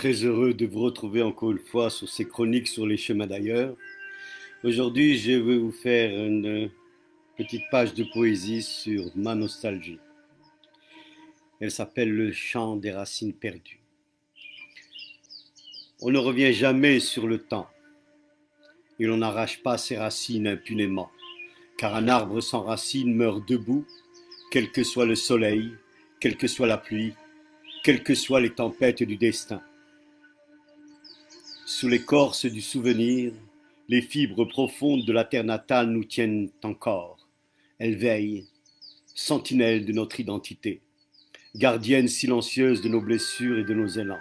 Très heureux de vous retrouver encore une fois sur ces chroniques sur les chemins d'ailleurs. Aujourd'hui, je vais vous faire une petite page de poésie sur ma nostalgie. Elle s'appelle Le chant des racines perdues. On ne revient jamais sur le temps et l'on n'arrache pas ses racines impunément, car un arbre sans racines meurt debout, quel que soit le soleil, quelle que soit la pluie, quelles que soient les tempêtes du destin. Sous l'écorce du souvenir, les fibres profondes de la terre natale nous tiennent encore. Elles veillent, sentinelles de notre identité, gardiennes silencieuses de nos blessures et de nos élans.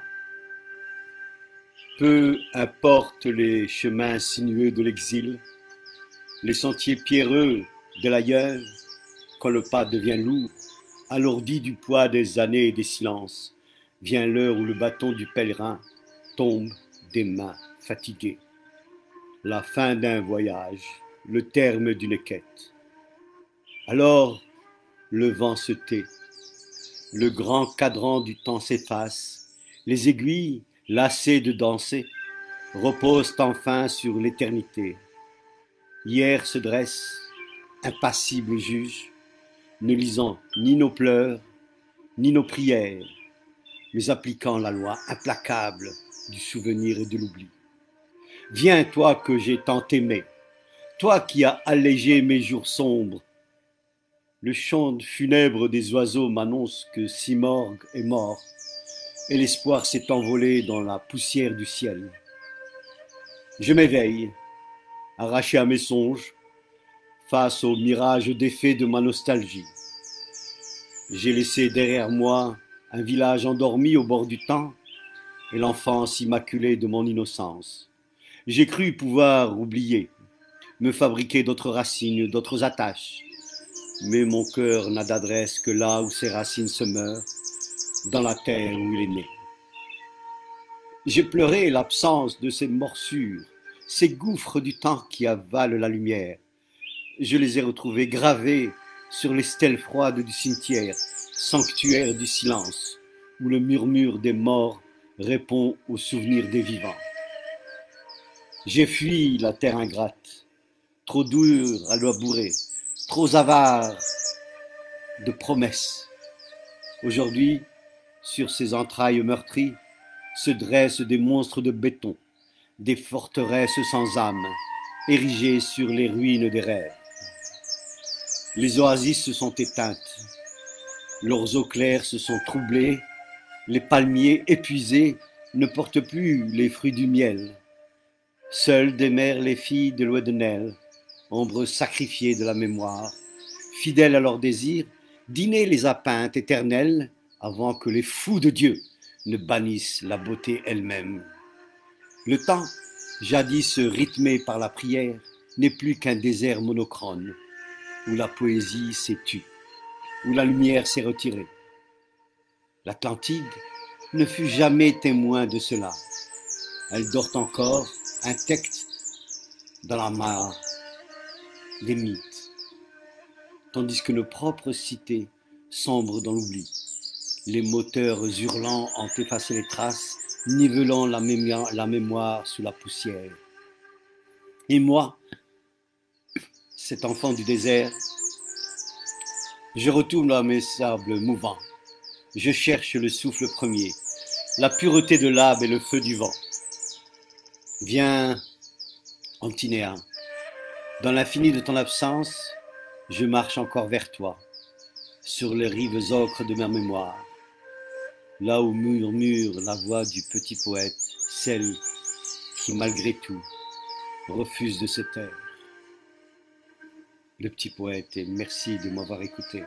Peu importe les chemins sinueux de l'exil, les sentiers pierreux de l'ailleurs, quand le pas devient lourd, alourdi du poids des années et des silences, vient l'heure où le bâton du pèlerin tombe des mains fatiguées. La fin d'un voyage, le terme d'une quête. Alors, le vent se tait, le grand cadran du temps s'efface, les aiguilles, lassées de danser, reposent enfin sur l'éternité. Hier se dresse, impassible juge, ne lisant ni nos pleurs, ni nos prières, mais appliquant la loi implacable du souvenir et de l'oubli. Viens, toi que j'ai tant aimé, toi qui as allégé mes jours sombres. Le chant funèbre des oiseaux m'annonce que Simorgue est mort, et l'espoir s'est envolé dans la poussière du ciel. Je m'éveille, arraché à mes songes, face au mirage défait de ma nostalgie. J'ai laissé derrière moi un village endormi au bord du temps, et l'enfance immaculée de mon innocence. J'ai cru pouvoir oublier, me fabriquer d'autres racines, d'autres attaches. Mais mon cœur n'a d'adresse que là où ses racines se meurent, dans la terre où il est né. J'ai pleuré l'absence de ces morsures, ces gouffres du temps qui avalent la lumière. Je les ai retrouvés gravés sur les stèles froides du cimetière, sanctuaire du silence, où le murmure des morts répond aux souvenirs des vivants. J'ai fui la terre ingrate, trop dure à labourer, trop avare de promesses. Aujourd'hui, sur ces entrailles meurtries, se dressent des monstres de béton, des forteresses sans âme, érigées sur les ruines des rêves. Les oasis se sont éteintes, leurs eaux claires se sont troublées, les palmiers épuisés ne portent plus les fruits du miel. Seules demeurent les filles de l'Ouedenel, ombres sacrifiées de la mémoire, fidèles à leurs désirs, dîner les apintes éternelles avant que les fous de Dieu ne bannissent la beauté elle-même. Le temps, jadis rythmé par la prière, n'est plus qu'un désert monochrone, où la poésie s'est tue, où la lumière s'est retirée. L'Atlantide ne fut jamais témoin de cela. Elle dort encore, intacte, dans la mare des mythes, tandis que nos propres cités sombrent dans l'oubli. Les moteurs hurlants ont effacé les traces, nivelant la mémoire sous la poussière. Et moi, cet enfant du désert, je retourne à mes sables mouvants. Je cherche le souffle premier, la pureté de l'âme et le feu du vent. Viens, Antinéa, dans l'infini de ton absence, je marche encore vers toi, sur les rives ocres de ma mémoire, là où murmure la voix du petit poète, celle qui, malgré tout, refuse de se taire. Le petit poète, et merci de m'avoir écouté.